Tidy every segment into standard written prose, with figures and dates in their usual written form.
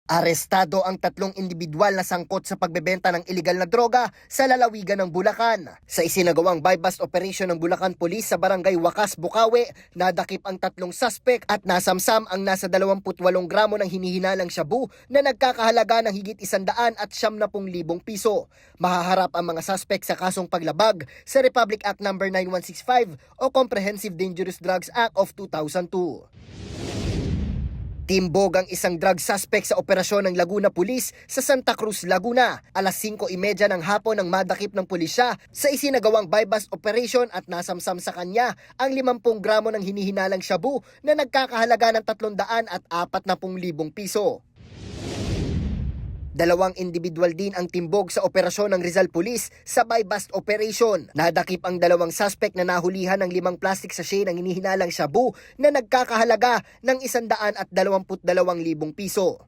Arestado ang tatlong individual na sangkot sa pagbebenta ng ilegal na droga sa lalawigan ng Bulacan. Sa isinagawang buy-bust operation ng Bulacan Police sa barangay Wakas, Bukawi, nadakip ang tatlong suspect at nasamsam ang nasa 28 gramo ng hinihinalang shabu na nagkakahalaga ng higit 170,000 piso. Mahaharap ang mga suspect sa kasong paglabag sa Republic Act No. 9165 o Comprehensive Dangerous Drugs Act of 2002. Timbog ang isang drug suspect sa operasyon ng Laguna Police sa Santa Cruz, Laguna. Alas 5:30 ng hapon nang madakip ng pulisya sa isinagawang buy-bust operation at nasamsam sa kanya ang 50 gramo ng hinihinalang shabu na nagkakahalaga ng 340,000 piso. Dalawang individual din ang timbog sa operasyon ng Rizal Police sa buy-bust operation. Nadakip ang dalawang suspect na nahulihan ng 5 plastic sachet ng hinihinalang shabu na nagkakahalaga ng 122,000 piso.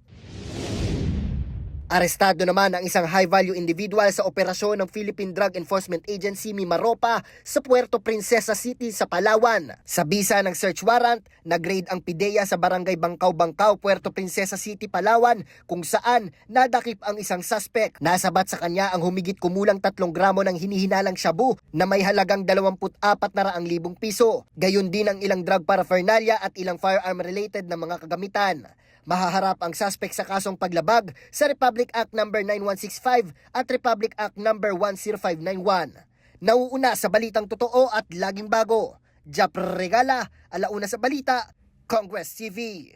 Arestado naman ang isang high-value individual sa operasyon ng Philippine Drug Enforcement Agency Mimaropa sa Puerto Princesa City sa Palawan. Sa bisa ng search warrant, nag-raid ang PIDEA sa barangay Bangkaw-Bangkaw, Puerto Princesa City, Palawan, kung saan nadakip ang isang suspect. Nasabat sa kanya ang humigit kumulang 3 gramo ng hinihinalang shabu na may halagang 24,000 piso. Gayon din ang ilang drug paraphernalia at ilang firearm-related na mga kagamitan. Mahaharap ang suspect sa kasong paglabag sa Republic Act No. 9165 at Republic Act No. 10591. Nauuna sa balitang totoo at laging bago. Jap Regala, Alauna sa Balita, Congress TV.